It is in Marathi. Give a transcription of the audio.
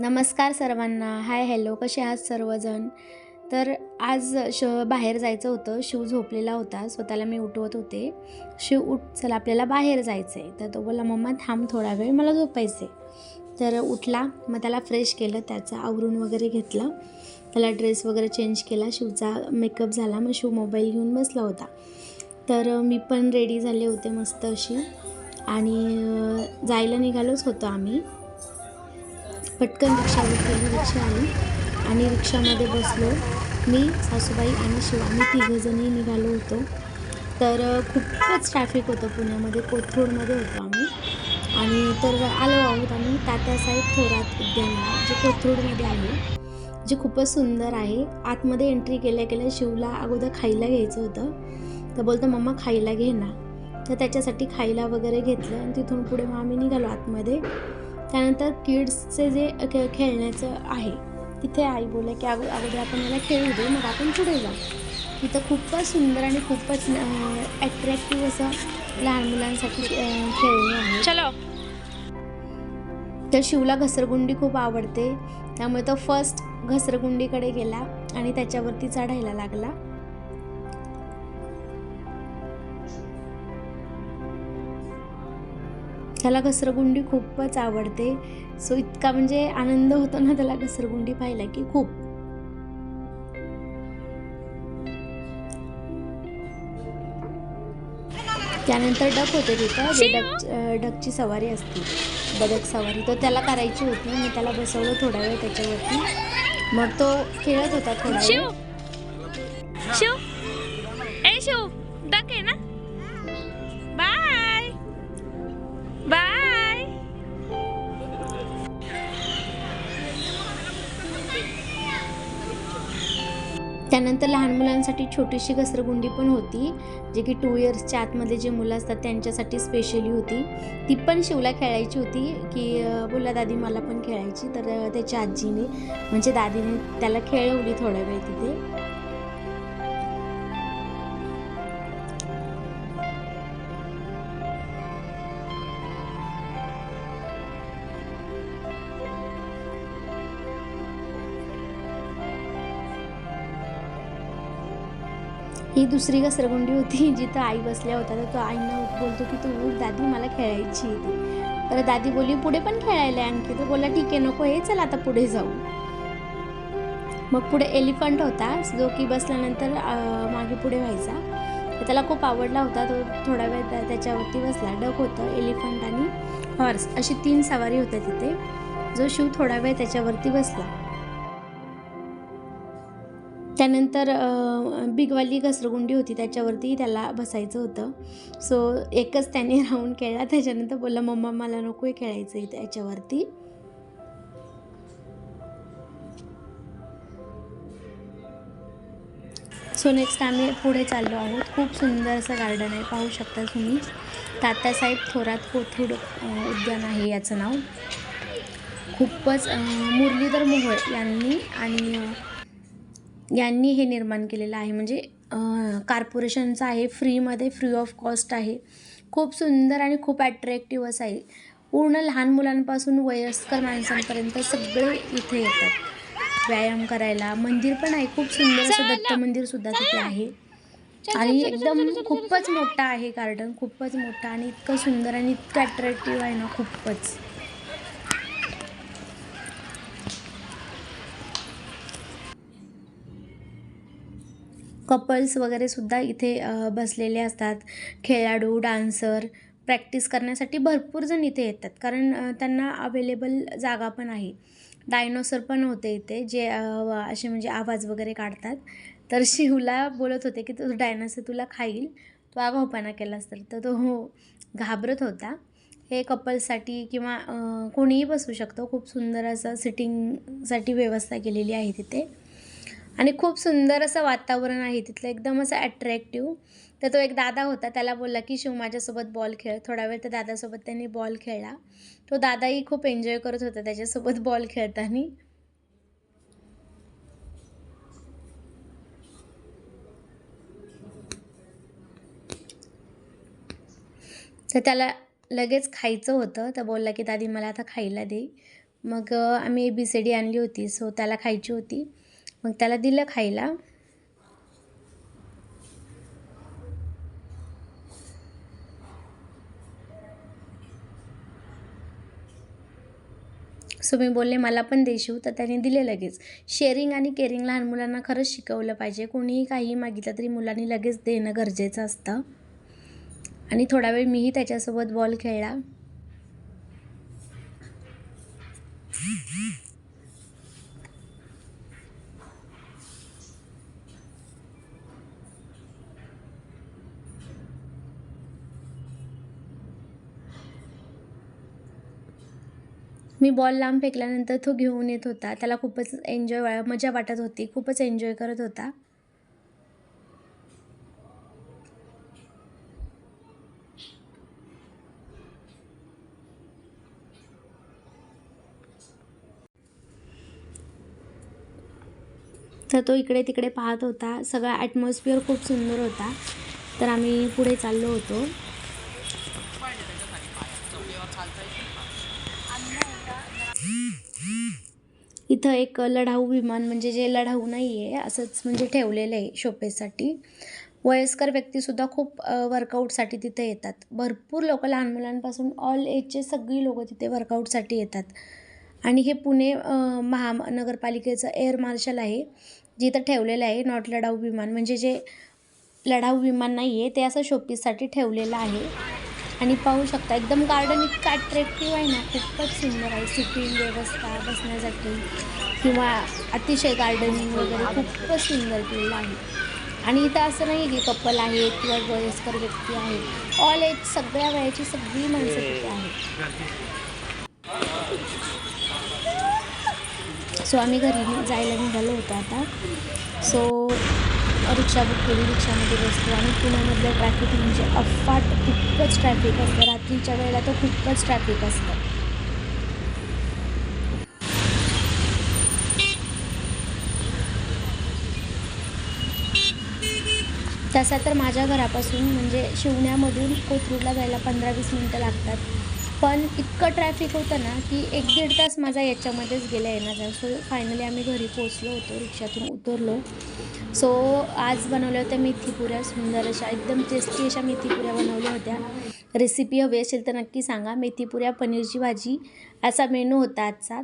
नमस्कार सर्वांना. हाय हॅलो, कसे आहात सर्वजण. तर आज बाहेर जायचं होतं. शिव झोपलेला होता, स्वतःला मी उठवत होते. शिव उठ, चला आपल्याला बाहेर जायचं आहे. तर तो बोलला मम्मा थांब थोडा वेळ, मला झोपायचं आहे. तर उठला. मग त्याला फ्रेश केलं, त्याचं आवरून वगैरे घेतलं, त्याला ड्रेस वगैरे चेंज केला, शिवचा मेकअप झाला. मग शिव मोबाईल घेऊन बसला होता. तर मी पण रेडी झाले होते मस्त अशी, आणि जायला निघालोच होतो आम्ही. पटकन रिक्षा बुक केली, रिक्षा आली आणि रिक्षामध्ये बसलो. मी, सासूबाई आणि शिव, आम्ही तिघंजणी निघालो होतो. तर खूपच ट्रॅफिक होतं पुण्यामध्ये. कोथरूडमध्ये होतो आम्ही, आणि तर आलो आहोत आम्ही तात्यासाहेब थोरात उद्यानला, जे कोथरूडमध्ये आहे, जे खूपच सुंदर आहे. आतमध्ये एंट्री केल्या केल्या शिवला अगोदर खायला घ्यायचं होतं. तर बोलतो मम्मा खायला घे ना. तर त्याच्यासाठी खायला वगैरे घेतलं आणि तिथून पुढे मग आम्ही निघालो आतमध्ये. त्यानंतर किड्सचे जे खेळण्याचं आहे तिथे आई बोलले की अगोदर आपण याला खेळू दे, मग आपण पुढे जाऊ. तिथं खूपच सुंदर आणि खूपच ॲट्रॅक्टिव्ह असं लहान मुलांसाठी खेळणी आहे. चलो. तर शिवला घसरगुंडी खूप आवडते, त्यामुळे तो फर्स्ट घसरगुंडीकडे गेला आणि त्याच्यावरती चढायला लागला. त्याला घसरगुंडी खूपच आवडते. सो इतका म्हणजे आनंद होतो ना त्याला घसरगुंडी पाहिला की खूप. त्यानंतर डक होते तिथं, जे डकची सवारी असते, बदक सवारी, तर त्याला करायची होती. मी त्याला बसवलं थोडा वेळ त्याच्यावरती. मग तो खेळत होता थोडा वेळ. शिव, ए शिव, डक आहे ना. Bye bye. त्यानंतर लहान मुलांसाठी छोटीशी घसरगुंडी पण होती, जे की 2 इयर्सच्या आतमध्ये जे मुलं असतात त्यांच्यासाठी स्पेशली होती. ती पण शिवला खेळायची होती की बोलला दादी मला पण खेळायची. तर त्याच्या आजीने म्हणजे दादीने त्याला खेळवली थोडा वेळ तिथे. ही दुसरी घसरगुंडी होती जिथं आई बसल्या होत्या. तर तो आईंना बोलतो की तू उठ दादी, मला खेळायची ती. तर दादी बोलली पुढे पण खेळायला आणखी. तो बोलला ठीक आहे नको आहे, चल आता पुढे जाऊ. मग पुढे एलिफंट होता, जो की बसल्यानंतर मागे पुढे व्हायचा. तर त्याला खूप आवडला होता. तो थोडा वेळ त्याच्यावरती बसला. डक होतं, एलिफंट आणि हॉर्स, अशी 3 सवारी होत्या तिथे, जो शिव थोडा वेळ त्याच्यावरती बसला. त्यानंतर बिगवाली घसरगुंडी होती, त्याच्यावरती त्याला बसायचं होतं. सो एकच त्याने राऊंड खेळला. त्याच्यानंतर बोलला मम्मा मला नको आहे खेळायचं इथे याच्यावरती. सो नेक्स्ट आम्ही पुढे चाललो आहोत. खूप सुंदर असं गार्डन आहे, पाहू शकता तुम्ही. तात्यासाहेब थोरात कोथरूड उद्यान आहे याचं नाव. खूपच मुरलीधर मोहोळ यांनी हे निर्माण केलेलं आहे. म्हणजे कॉर्पोरेशनचं आहे, फ्रीमध्ये, फ्री ऑफ कॉस्ट आहे. खूप सुंदर आणि खूप ॲट्रॅक्टिव्ह असं आहे. पूर्ण लहान मुलांपासून वयस्कर माणसांपर्यंत सगळे इथे येतात व्यायाम करायला. मंदिर पण आहे, खूप सुंदर असं दत्त मंदिरसुद्धा तिथे आहे. आणि एकदम खूपच मोठा आहे गार्डन, खूपच मोठा आणि इतकं सुंदर आणि इतकं ॲट्रॅक्टिव्ह आहे ना, खूपच. कपल्स वगैरे सुद्धा इथे बसलेले असतात. खेळाडू, डान्सर प्रॅक्टिस करण्यासाठी भरपूर जण इथे येतात, कारण त्यांना अवेलेबल जागा पण आहे. डायनोसर पण होते इथे, जे असे म्हणजे आवाज वगैरे काढतात. तर शिवला बोलत होते की तो डायनोसर तुला खाईल, तो आगाऊपणा केलास तर. तर तो हो घाबरत होता. हे कपल्ससाठी किंवा कोणीही बसू शकतो. खूप सुंदर असं सिटिंगसाठी व्यवस्था केलेली आहे तिथे, आणि खूप सुंदर असं वातावरण आहे तिथलं, एकदम असं ॲट्रॅक्टिव्ह. तर तो एक दादा होता, त्याला बोलला की शिव माझ्यासोबत बॉल खेळ. थोडा वेळ त्या दादासोबत त्यांनी बॉल खेळला. तो दादाही खूप एन्जॉय करत होता त्याच्यासोबत बॉल खेळताना. तर त्याला लगेच खायचं होतं. तर बोलला की दादी मला आता खायला दे. मग आम्ही ABCD आणली होती, सो त्याला खायची होती. मग त्याला दिलं खायला. सो मी बोलले मला पण दे शिव, तर त्याने दिले लगेच. शेअरिंग आणि केअरिंग लहान मुलांना खरंच शिकवलं पाहिजे. कोणीही काही मागितलं तरी मुलांनी लगेच देणं गरजेचं असतं. आणि थोडा वेळ मीही त्याच्यासोबत बॉल खेळला. मी बॉल लांब फेकल्यानंतर तो घेऊन येत होता. त्याला खूपच मजा वाटत होती. खूपच एन्जॉय करत होता. तर तो इकडे तिकडे पाहत होता. सगळा ॲटमॉस्फिअर खूप सुंदर होता. तर आम्ही पुढे चाललो होतो. इथं एक लढाऊ विमान, म्हणजे जे लढाऊ नाही आहे असंच म्हणजे ठेवलेलं आहे शोपीससाठी. वयस्कर व्यक्तीसुद्धा खूप वर्कआउटसाठी तिथे येतात. भरपूर लोकं, लहान मुलांपासून ऑल एजचे सगळी लोकं तिथे वर्कआउटसाठी येतात. आणि हे पुणे महानगरपालिकेचं एअर मार्शल आहे, जिथं ठेवलेलं आहे. नॉट लढाऊ विमान, म्हणजे जे लढाऊ विमान नाही आहे ते असं शोपीससाठी ठेवलेलं आहे. आणि पाहू शकता एकदम गार्डन इतकं अट्रॅक्टिव्ह आहे ना, खूपच सुंदर आहे. सिटिंग व्यवस्था बसण्यासाठी किंवा अतिशय गार्डनिंग वगैरे खूपच सुंदर केलेलं आहे. आणि इथं असं नाही की कपल आहेत किंवा वयस्कर व्यक्ती आहेत. ऑल एज, सगळ्या वयाची सगळी माणसं तिथे आहेत. सो आम्ही घरी जायला निघालो होतो आता. सो रिक्षा बुक केली, रिक्षामध्ये बसलो आणि पुण्यामधलं ट्रॅफिक म्हणजे अफाट, खूपच ट्रॅफिक असतं. रात्रीच्या वेळेला तर खूपच ट्रॅफिक असतं. तसा तर माझ्या घरापासून म्हणजे शिवण्यामधून कोथरूडला जायला 15-20 मिनटं लागतात. पण इतकं ट्रॅफिक होतं ना की 1-1.5 तास माझा याच्यामध्येच गेला येण्याचा. सो फायनली आम्ही घरी पोचलो होतो, रिक्षातून उतरलो. सो आज बनवल्या होत्या मेथीपुऱ्या, सुंदर अशा एकदम टेस्टी अशा मेथीपुऱ्या बनवल्या होत्या. रेसिपी हवी असेल तर नक्की सांगा. मेथीपुऱ्या, पनीरची भाजी असा मेनू होता आजचा.